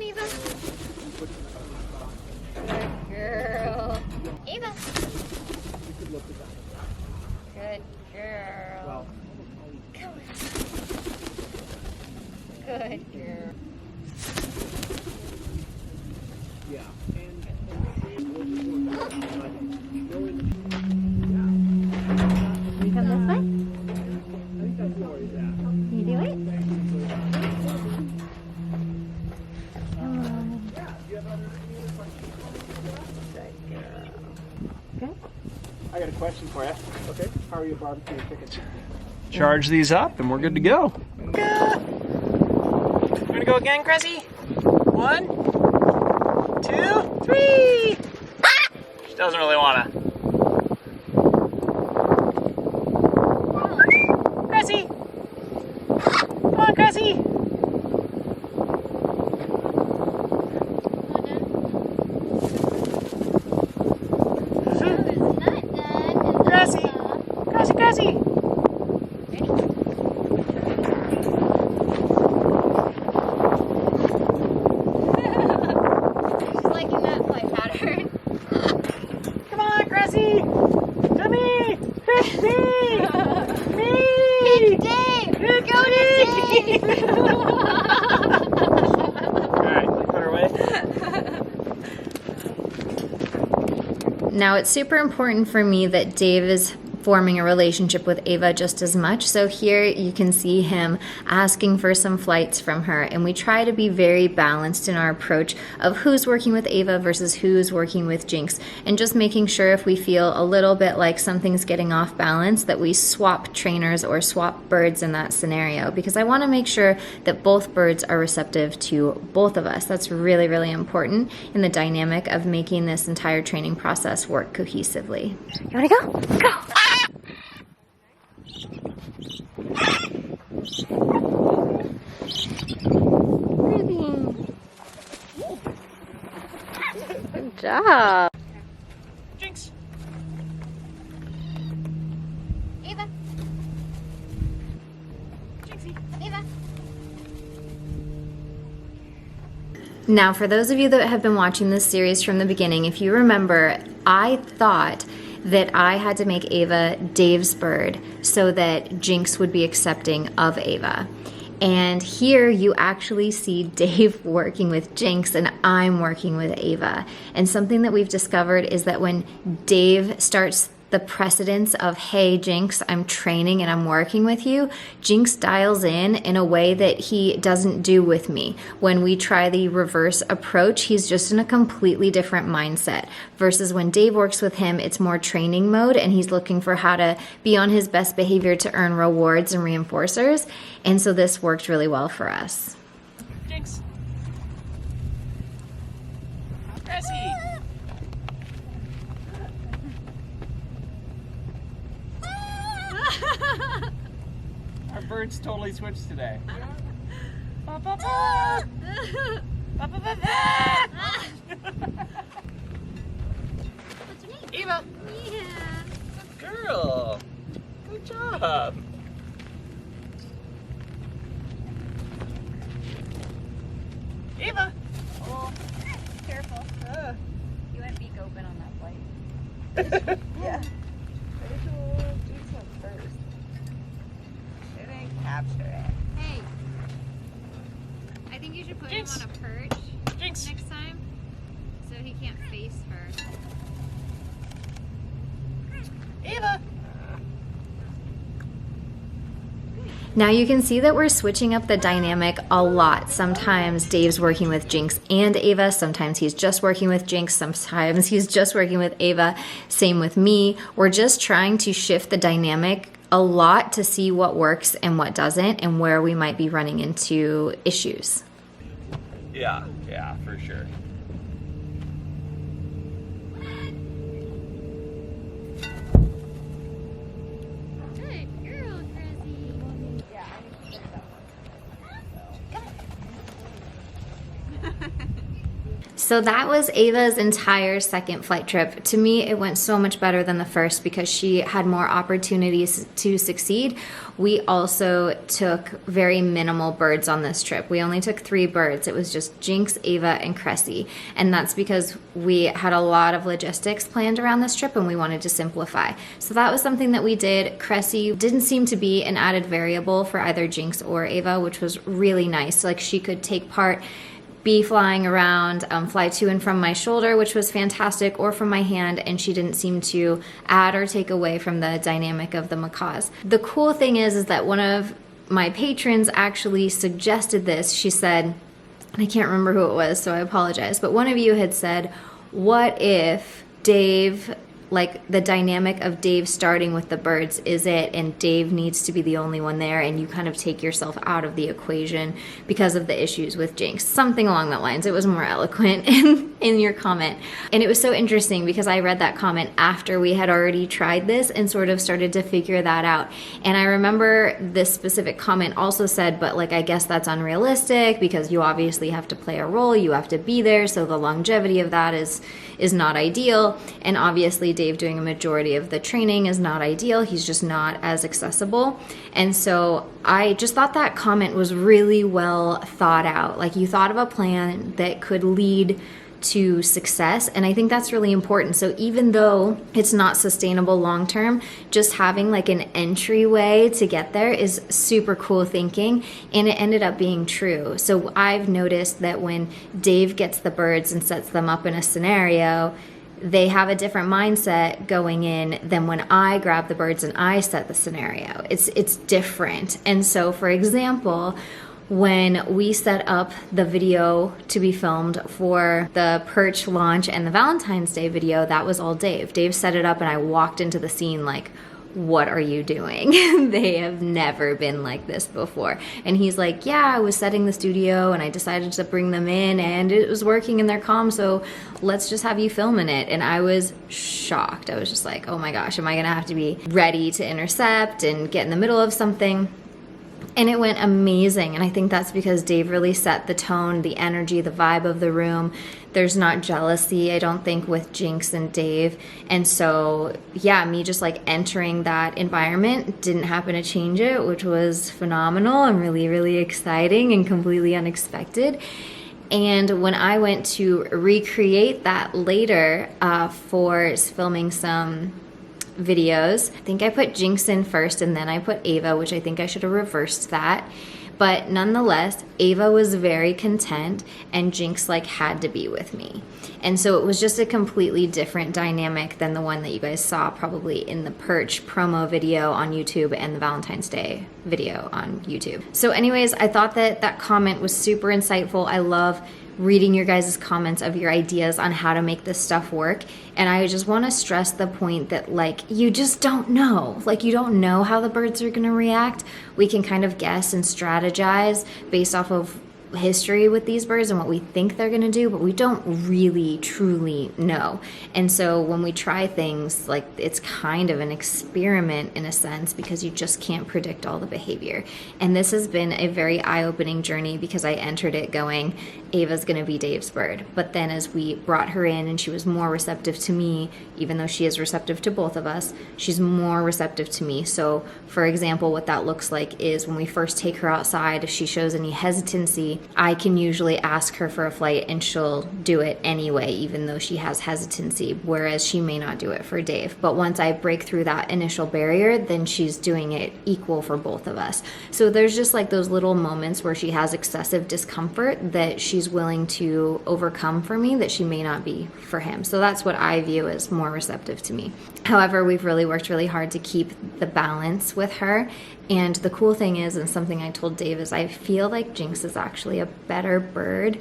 on, Ava. Good girl. Ava. Good girl. Come on. Good girl. Yeah. You come this way? I think that's where he's at. You do it? Good. I got a question for you. Okay. How are your barbecue tickets? Charge these up and we're good to go. Yeah. You gonna go again, Cressy? 1, 2, 3. She doesn't really wanna. Cressy! Come on, Cressy! Cressy! Cressy, Cressy! She's liking that flight pattern. Come on, Cressy! To me! Pick me! Me! Pick Dave! Go to Dave! Alright, put her away. Now, it's super important for me that Dave is forming a relationship with Ava just as much. So here you can see him asking for some flights from her, and we try to be very balanced in our approach of who's working with Ava versus who's working with Jinx, and just making sure if we feel a little bit like something's getting off balance that we swap trainers or swap birds in that scenario, because I want to make sure that both birds are receptive to both of us. That's really, really important in the dynamic of making this entire training process work cohesively. You want to go? Go! Good job. Jinx! Ava. Jinxie! Ava. Now, for those of you that have been watching this series from the beginning, if you remember, I thought that I had to make Ava Dave's bird so that Jinx would be accepting of Ava. And here you actually see Dave working with Jinx and I'm working with Ava. And something that we've discovered is that when Dave starts the precedence of, hey, Jinx, I'm training and I'm working with you, Jinx dials in a way that he doesn't do with me. When we try the reverse approach, he's just in a completely different mindset. Versus when Dave works with him, it's more training mode and he's looking for how to be on his best behavior to earn rewards and reinforcers. And so this worked really well for us. Jinx! Cressy! Our birds totally switched today. Ba, ba, ba. Ba, ba, ba, ba. What's your name? Eva! Yeah. Good girl! Good job! Eva! Oh. Careful. Uh. You went beak open on that flight. Yeah. Jinx went first. They didn't capture it. Hey, I think you should put Jinx. him on a perch Jinx! next time so he can't face her. Eva! Now you can see that we're switching up the dynamic a lot. Sometimes Dave's working with Jinx and Ava. Sometimes he's just working with Jinx. Sometimes he's just working with Ava. Same with me. We're just trying to shift the dynamic a lot to see what works and what doesn't and where we might be running into issues. Yeah, for sure. Good girl, Chrissy. Yeah, I need to fix that one. So that was Ava's entire second flight trip. To me, it went so much better than the first because she had more opportunities to succeed. We also took very minimal birds on this trip. We only took 3 birds. It was just Jinx, Ava, and Cressy. And that's because we had a lot of logistics planned around this trip and we wanted to simplify. So that was something that we did. Cressy didn't seem to be an added variable for either Jinx or Ava, which was really nice. Like she could take part, be flying around, fly to and from my shoulder, which was fantastic, or from my hand, and she didn't seem to add or take away from the dynamic of the macaws. The cool thing is that one of my patrons actually suggested this. She said, and I can't remember who it was, so I apologize, but one of you had said, what if Dave, like the dynamic of Dave starting with the birds is it, and Dave needs to be the only one there, and you kind of take yourself out of the equation because of the issues with Jinx. Something along that lines. It was more eloquent in your comment. And it was so interesting because I read that comment after we had already tried this and sort of started to figure that out. And I remember this specific comment also said, but like, I guess that's unrealistic because you obviously have to play a role, you have to be there, so the longevity of that is not ideal. And obviously Dave doing a majority of the training is not ideal. He's just not as accessible. And so I just thought that comment was really well thought out. Like you thought of a plan that could lead to success, and I think that's really important. So even though it's not sustainable long term, just having like an entryway to get there is super cool thinking, and it ended up being true. So I've noticed that when Dave gets the birds and sets them up in a scenario, they have a different mindset going in than when I grab the birds and I set the scenario. It's different. And so for example, when we set up the video to be filmed for the perch launch and the Valentine's Day video, that was all Dave. Dave set it up and I walked into the scene like, what are you doing? They have never been like this before. And he's like, yeah, I was setting the studio and I decided to bring them in and it was working in their comm, so let's just have you film in it. And I was shocked. I was just like, oh my gosh, am I gonna have to be ready to intercept and get in the middle of something? And it went amazing, and I think that's because Dave really set the tone, the energy, the vibe of the room. There's not jealousy, I don't think, with Jinx and Dave. And so, yeah, me just like entering that environment didn't happen to change it, which was phenomenal and really, really exciting and completely unexpected. And when I went to recreate that later for filming some videos, I think I put Jinx in first and then I put Ava, which I think I should have reversed that. But nonetheless, Ava was very content and Jinx like had to be with me. And so it was just a completely different dynamic than the one that you guys saw probably in the perch promo video on YouTube and the Valentine's Day video on YouTube. So anyways, I thought that that comment was super insightful. I love reading your guys' comments of your ideas on how to make this stuff work. And I just want to stress the point that like, you just don't know. Like you don't know how the birds are going to react. We can kind of guess and strategize based off of history with these birds and what we think they're going to do, but we don't really truly know. And so when we try things, like it's kind of an experiment in a sense because you just can't predict all the behavior. And this has been a very eye-opening journey because I entered it going, Ava's going to be Dave's bird. But then as we brought her in and she was more receptive to me, even though she is receptive to both of us, she's more receptive to me. So for example, what that looks like is when we first take her outside, if she shows any hesitancy, I can usually ask her for a flight and she'll do it anyway, even though she has hesitancy, whereas she may not do it for Dave. But once I break through that initial barrier, then she's doing it equal for both of us. So there's just like those little moments where she has excessive discomfort that she's willing to overcome for me that she may not be for him. So that's what I view as more receptive to me. However, we've really worked really hard to keep the balance with her. And the cool thing is, and something I told Dave, is I feel like Jinx is actually a better bird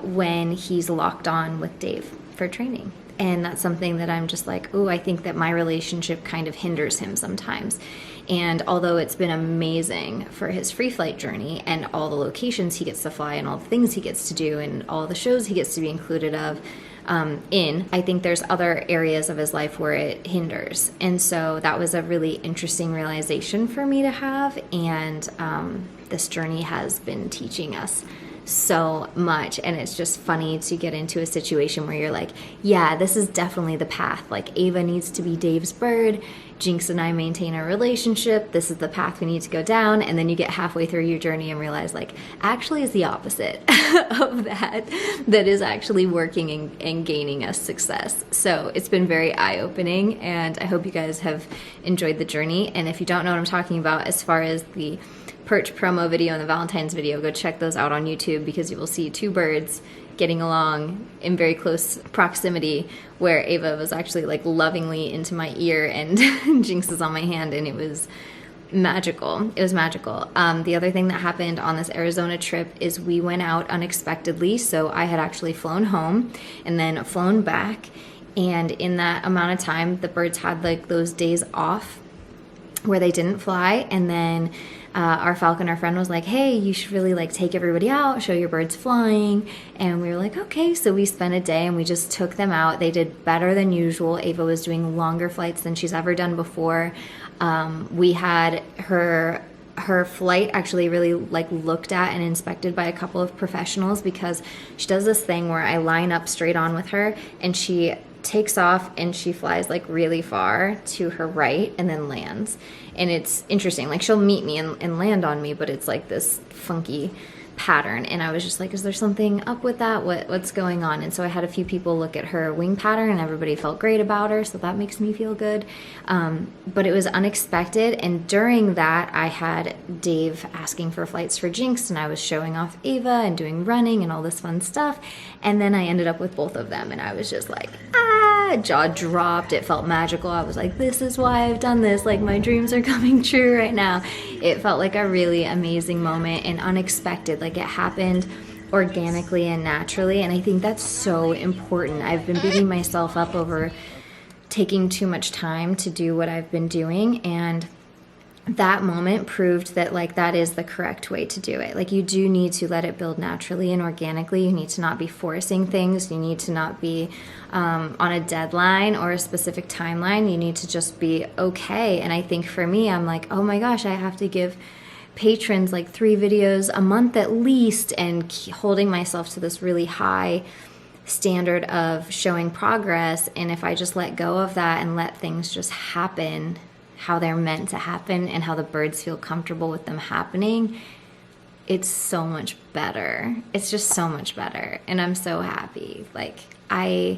when he's locked on with Dave for training. And that's something that I'm just like, ooh, I think that my relationship kind of hinders him sometimes. And although it's been amazing for his free flight journey and all the locations he gets to fly and all the things he gets to do and all the shows he gets to be included of, I think there's other areas of his life where it hinders. And so that was a really interesting realization for me to have. And this journey has been teaching us so much, and it's just funny to get into a situation where you're like, yeah, this is definitely the path. Like, Ava needs to be Dave's bird, Jinx and I maintain our relationship, this is the path we need to go down. And then you get halfway through your journey and realize, like, actually is the opposite of that is actually working and gaining us success. So it's been very eye-opening, and I hope you guys have enjoyed the journey. And if you don't know what I'm talking about as far as the perch promo video and the Valentine's video, go check those out on YouTube, because you will see two birds getting along in very close proximity, where Ava was actually like lovingly into my ear and Jinx is on my hand, and it was magical. It was magical. The other thing that happened on this Arizona trip is we went out unexpectedly. So I had actually flown home and then flown back, and in that amount of time the birds had like those days off where they didn't fly. And then our falconer friend was like, hey, you should really like take everybody out, show your birds flying. And we were like, okay. So we spent a day and we just took them out. They did better than usual. Ava was doing longer flights than she's ever done before. We had her flight actually really like looked at and inspected by a couple of professionals, because she does this thing where I line up straight on with her and she takes off and she flies like really far to her right and then lands. And it's interesting, like she'll meet me and land on me, but it's like this funky pattern. And I was just like, is there something up with that? What's going on? And so I had a few people look at her wing pattern and everybody felt great about her, so that makes me feel good. But it was unexpected, and during that I had Dave asking for flights for Jinx, and I was showing off Ava and doing running and all this fun stuff, and then I ended up with both of them, and I was just like, jaw dropped. It felt magical. I was like, this is why I've done this, like my dreams are coming true right now. It felt like a really amazing moment and unexpected. Like, it happened organically and naturally, and I think that's so important. I've been beating myself up over taking too much time to do what I've been doing, and that moment proved that like that is the correct way to do it. Like, you do need to let it build naturally and organically. You need to not be forcing things. You need to not be on a deadline or a specific timeline. You need to just be okay. And I think for me, I'm like, oh my gosh, I have to give patrons like 3 videos a month at least, and holding myself to this really high standard of showing progress. And if I just let go of that and let things just happen how they're meant to happen and how the birds feel comfortable with them happening, it's so much better. It's just so much better. And I'm so happy. Like, I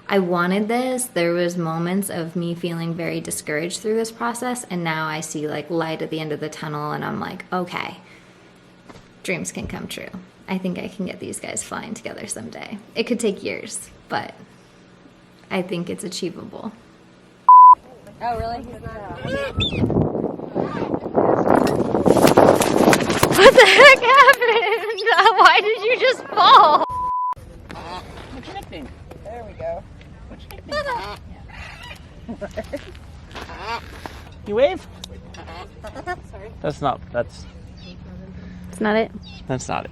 wanted this. There was moments of me feeling very discouraged through this process, and now I see like light at the end of the tunnel, and I'm like, okay, dreams can come true. I think I can get these guys flying together someday. It could take years, but I think it's achievable. Oh, really? What the heck happened? Why did you just fall? What's your nickname? There we go. What's your nickname? You wave? Sorry. That's not it. It's not it.